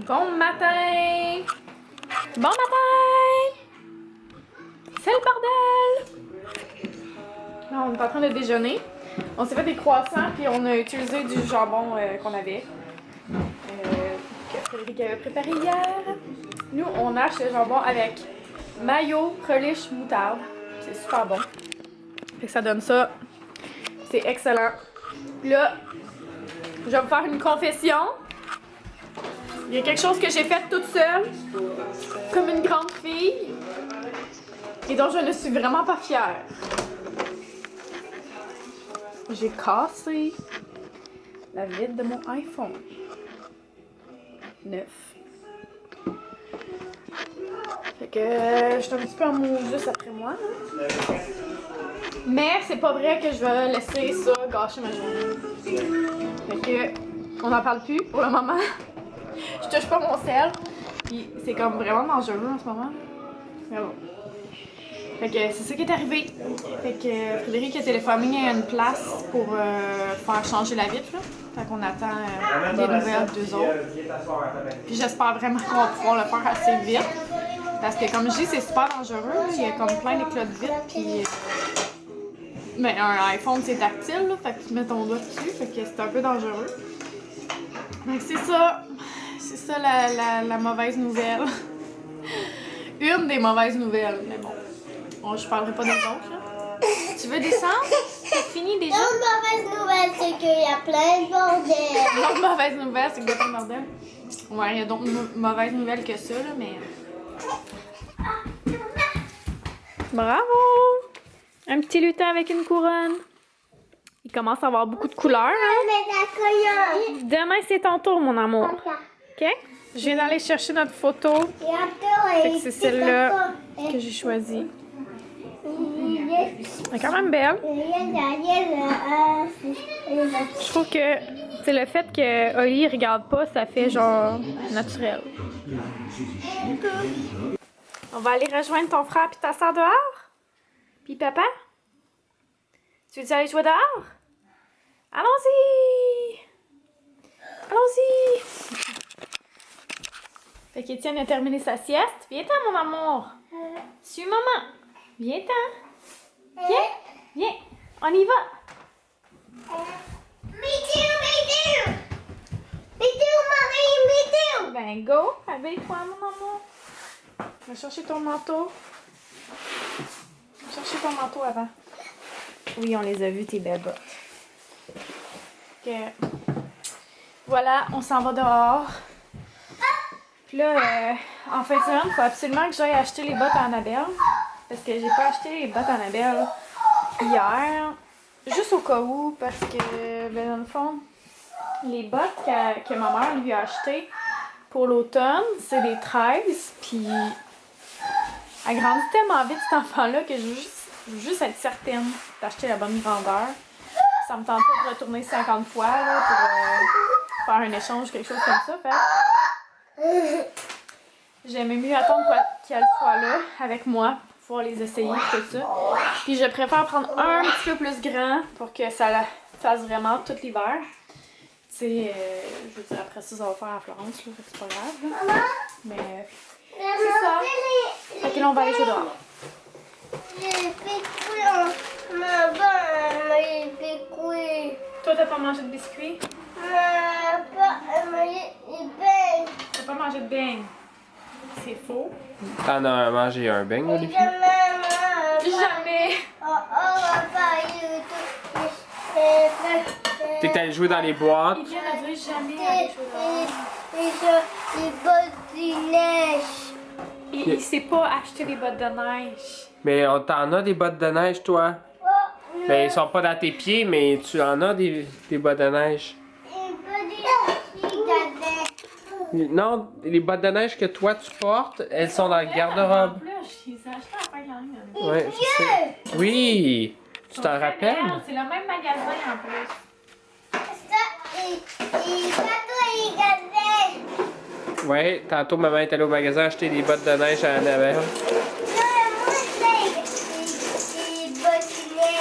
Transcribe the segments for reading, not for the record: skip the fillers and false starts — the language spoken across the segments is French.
Bon matin! Bon matin! C'est le bordel! Là, on est en train de déjeuner. On s'est fait des croissants puis on a utilisé du jambon qu'on avait. Que Frédéric avait préparé hier. Nous, on hache le jambon avec mayo, relish, moutarde. C'est super bon. Fait que ça donne ça. C'est excellent. Là, je vais vous faire une confession. Il y a quelque chose que j'ai fait toute seule, comme une grande fille, et dont je ne suis vraiment pas fière. J'ai cassé la vitre de mon iPhone 9. Fait que je suis un petit peu en mou juste après moi. Hein. Mais c'est pas vrai que je vais laisser ça gâcher ma journée. Fait que on n'en parle plus pour le moment. Je touche pas mon sel. Puis c'est comme vraiment dangereux en ce moment. Mais bon. Fait que c'est ça qui est arrivé. Fait que Frédéric a téléphoné à une place pour faire changer la vitre. Là. Fait qu'on attend des nouvelles d'eux autres. Puis j'espère vraiment qu'on va pouvoir le faire assez vite. Parce que comme je dis, c'est super dangereux. Il y a comme plein d'éclats de vitre. Puis mais un iPhone c'est tactile. Là, fait que tu mets ton doigt dessus. Fait que c'est un peu dangereux. Donc c'est ça. C'est ça la mauvaise nouvelle. Une des mauvaises nouvelles, mais bon. Je parlerai pas des autres, là. Tu veux descendre? C'est fini déjà? L'autre mauvaise nouvelle, c'est qu'il y a plein de bordel. L'autre mauvaise nouvelle, c'est qu'il y a plein de bordel. Ouais, il y a d'autres mauvaises nouvelles que ça, là, mais... Bravo! Un petit lutin avec une couronne. Il commence à avoir beaucoup de couleurs, hein? Demain, c'est ton tour, mon amour. OK? Je viens d'aller chercher notre photo. Fait que c'est celle-là que j'ai choisie. Elle est quand même belle. Je trouve que c'est le fait que Oli regarde pas, ça fait genre naturel. On va aller rejoindre ton frère et ta soeur dehors? Puis papa? Tu veux aller jouer dehors? Allons-y! Allons-y! Fait qu'Étienne a terminé sa sieste. Viens-t'en, mon amour! Suis maman! Viens-t'en! Viens! Viens! On y va! Ben go! Habille-toi, mon amour! Va chercher ton manteau. Va chercher ton manteau avant. Oui, on les a vus, tes belles bottes. Voilà, on s'en va dehors. Puis là, en fin de semaine, il faut absolument que j'aille acheter les bottes à Annabelle. Parce que j'ai pas acheté les bottes à Annabelle hier. Juste au cas où, parce que, ben, dans le fond, les bottes que ma mère lui a achetées pour l'automne, c'est des 13. Puis, elle grandit tellement vite, cet enfant-là, que je veux juste être certaine d'acheter la bonne grandeur. Ça me tente pas de retourner 50 fois là, pour faire un échange, quelque chose comme ça. Fait j'aimais mieux attendre qu'elle soit là avec moi pour pouvoir les essayer tout ça. Puis je préfère prendre un petit peu plus grand pour que ça fasse vraiment tout l'hiver. Tu sais, je veux dire, après ça va faire à Florence, là, c'est pas grave. Là. Mais c'est ça. Fait que là, on va aller jouer dehors. Toi, t'as pas mangé de biscuits? T'as pas mangé de beignes? C'est faux. T'en as mangé un beigne, Olivier? Jamais! T'es allé jouer dans les boîtes? Il vient de dire jamais aller jouer dehors. Les bottes de neige. Il sait pas acheter des bottes de neige. Mais t'en as des bottes de neige, toi? Ben, ils sont pas dans tes pieds, mais tu en as des bottes de neige. Non, les bottes de neige que toi tu portes, elles sont dans le garde-robe. Je les ai achetées à la fin de Ouais, je sais. Oui! Tu t'en rappelles? C'est le même magasin en plus. Ouais, tantôt maman est allée au magasin acheter des bottes de neige à Annabelle.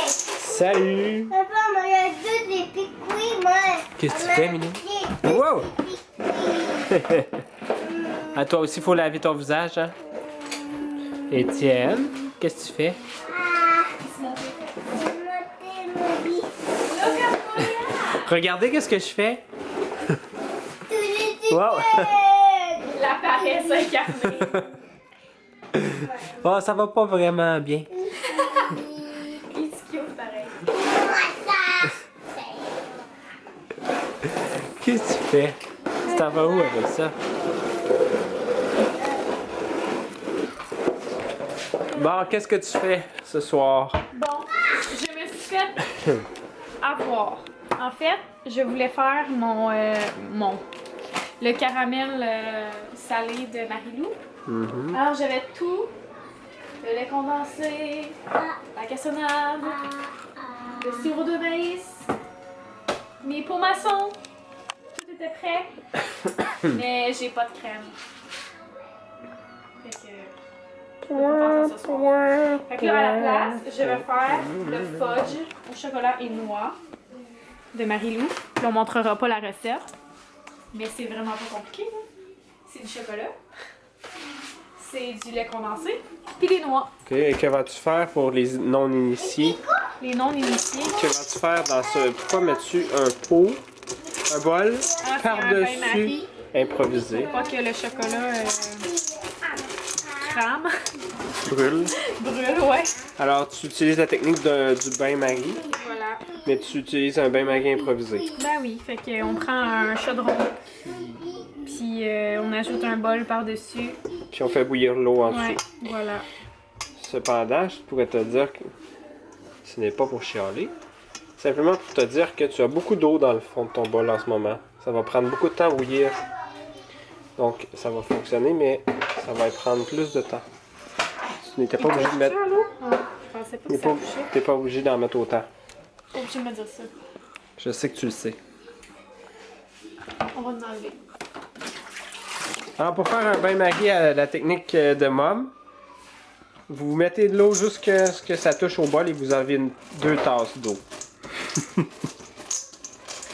Salut! Papa, moi, il y a deux des piquets, moi. Qu'est-ce que tu fais, Minou? Wow! À toi aussi, il faut laver ton visage, hein? Étienne, qu'est-ce que tu fais? Regardez qu'est-ce que je fais. Wow! La paresse incarnée. Oh, ça va pas vraiment bien. Il se cute pareil. Qu'est-ce que tu fais? Tu t'en vas où avec ça? Bon, qu'est-ce que tu fais ce soir? Bon, je me suis fait avoir. En fait, je voulais faire le caramel salé de Marilou. Alors, j'avais tout. Le lait condensé, la cassonade, le sirop de maïs, mes pots maçons. Tout était prêt. Mais j'ai pas de crème. Fait que je peux pas faire ça ce soir. Fait que là, à la place, je vais faire le fudge au chocolat et noix de Marilou. Puis on montrera pas la recette. Mais c'est vraiment pas compliqué. Là. C'est du chocolat. C'est du lait condensé. Puis des noix. Ok, et que vas-tu faire pour les non-initiés? Les non-initiés. Que vas-tu faire dans ce... Pourquoi mets-tu un pot, un bol, C'est un par-dessus, bain-marie. improvisé, Pas que le chocolat crame. brûle? Brûle, ouais. Alors, tu utilises la technique du bain-marie, Voilà. mais tu utilises un bain-marie improvisé. Ben oui, fait qu'on prend un chaudron. Puis on ajoute un bol par-dessus. Puis on fait bouillir l'eau en Ouais, dessous. voilà. Cependant, je pourrais te dire que ce n'est pas pour chialer. Simplement pour te dire que tu as beaucoup d'eau dans le fond de ton bol en ce moment. Ça va prendre beaucoup de temps à bouillir. Donc, ça va fonctionner, mais ça va prendre plus de temps. Tu n'étais pas obligé de mettre... Ouais, je pensais pas que ça touchait. Tu n'es pas obligé d'en mettre autant. Pas obligé de me dire ça. Je sais que tu le sais. On va l'enlever. Alors, pour faire un bain-marie à la technique de Mom, vous mettez de l'eau jusqu'à ce que ça touche au bol et vous enlevez 2 tasses d'eau. Moi,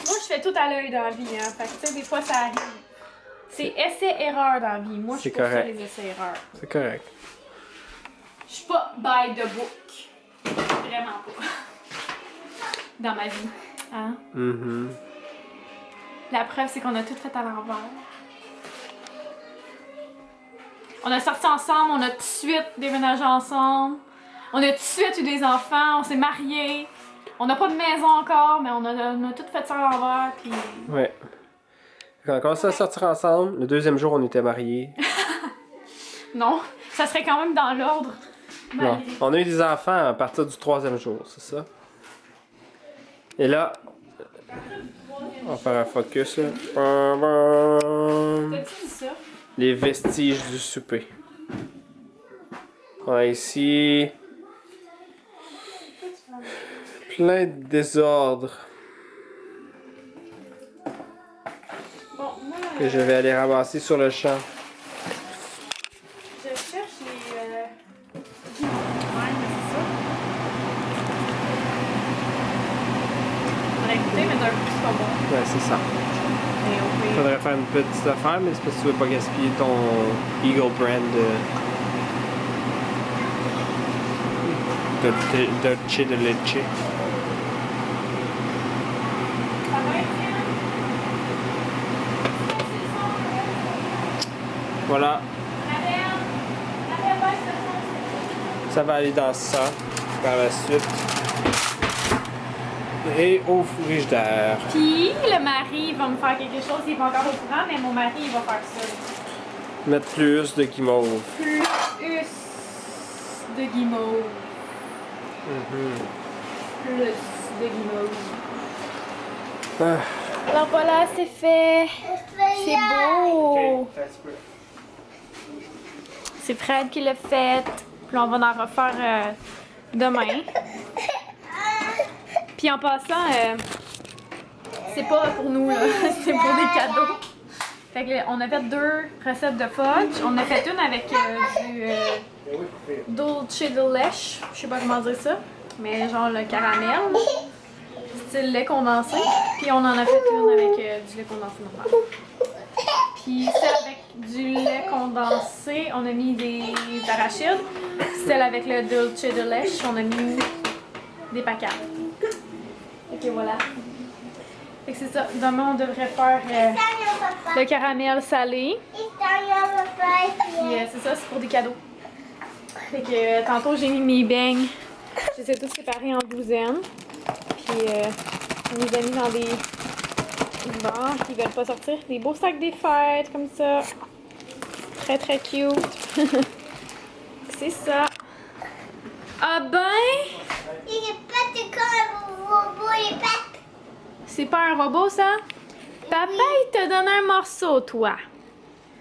je fais tout à l'œil dans la vie, hein. Fait que, tu sais, des fois, ça arrive. C'est essai-erreur dans la vie. Moi, je suis C'est pour ça, correct. les essais-erreurs. C'est correct. Je suis pas by the book. Vraiment pas. Dans ma vie. Hein? La preuve, c'est qu'on a tout fait à l'envers. On a sorti ensemble, on a tout de suite déménagé ensemble. On a tout de suite eu des enfants, on s'est mariés. On n'a pas de maison encore, mais on a tout fait ça à l'envers. Puis... Ouais. Quand on a commencé à sortir ensemble, le deuxième jour, on était mariés. Non, ça serait quand même dans l'ordre. Non, Malgré. on a eu des enfants à partir du 3e jour, c'est ça? Et là, on va faire un focus là. T'as-tu dit ça? Les vestiges du souper. On a ici plein de désordre Bon, moi, que je vais aller ramasser sur le champ. je cherche les... Ouais, mais c'est ça. On a écouté, mais d'un coup, c'est pas bon. Ouais, c'est ça. Mais on peut... Faudrait faire une petite affaire, mais c'est parce que tu veux pas gaspiller ton Eagle Brand de Dolce de Leche. Ça va être bien. Voilà, La belle baisse de son. ça va aller dans ça par la suite. Et au frigidaire. Puis, le mari va me faire quelque chose, il est pas encore au courant, mais mon mari, il va faire ça. Mettre plus de guimauve. Plus de guimauve. Plus de guimauve. Ah. Alors voilà, c'est fait. C'est beau. C'est Fred qui l'a fait. Puis là, on va en refaire demain. Puis en passant, c'est pas pour nous, là. C'est pour des cadeaux. Fait que on a fait 2 recettes de fudge. On a fait une avec du Dolce de Leche. Je sais pas comment dire ça. Mais genre le caramel. Style lait condensé. Puis on en a fait une avec du lait condensé normal. Puis celle avec du lait condensé, on a mis des arachides. Celle avec le dulce de lèche, on a mis des patates. Ok, voilà. Fait que c'est ça. Demain, on devrait faire le caramel salé. Puis c'est ça, c'est pour des cadeaux. Fait que tantôt, j'ai mis mes beignes. Je les ai tous séparés en douzaines. Puis on les a mis dans des bancs qui veulent pas sortir. Des beaux sacs des fêtes, comme ça. Très, très cute. C'est ça. Ah ben! C'est pas un robot, ça? Papa, il te donne un morceau, toi.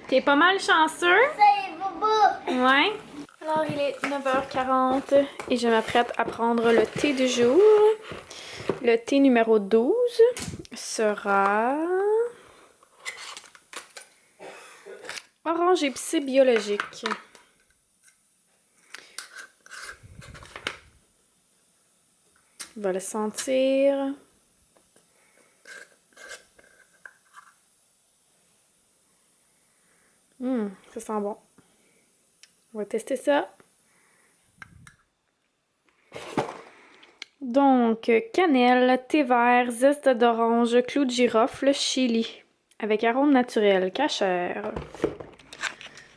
T'es pas mal chanceux. Ouais. Alors, il est 9h40 et je m'apprête à prendre le thé du jour. Le thé numéro 12 sera orange épicé biologique. On va le sentir. Ça sent bon. On va tester ça. Donc, cannelle, thé vert, zeste d'orange, clou de girofle, chili. Avec arôme naturel, cachère.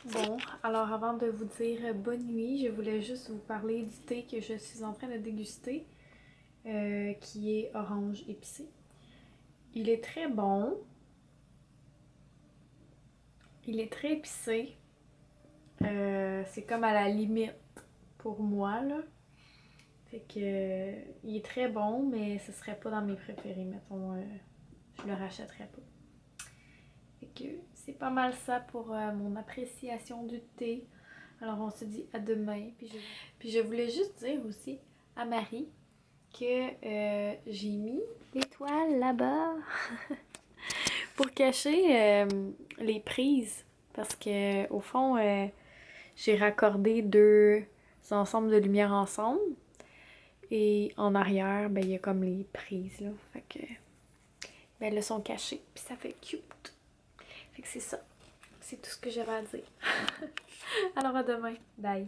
Bon, alors avant de vous dire bonne nuit, je voulais juste vous parler du thé que je suis en train de déguster, qui est orange épicé. Il est très bon. Il est très épicé. C'est comme à la limite pour moi, là. Fait que il est très bon, mais ce serait pas dans mes préférés, mettons. Je le rachèterais pas. Fait que c'est pas mal ça pour mon appréciation du thé. Alors on se dit à demain. Puis je voulais juste dire aussi à Marie que j'ai mis l'étoile là-bas pour cacher les prises. Parce que au fond, j'ai raccordé deux ensembles de lumière ensemble. Et en arrière, ben il y a comme les prises là. Fait que ben elles sont cachées. Puis ça fait cute. Fait que c'est ça. C'est tout ce que j'avais à dire. Alors à demain. Bye.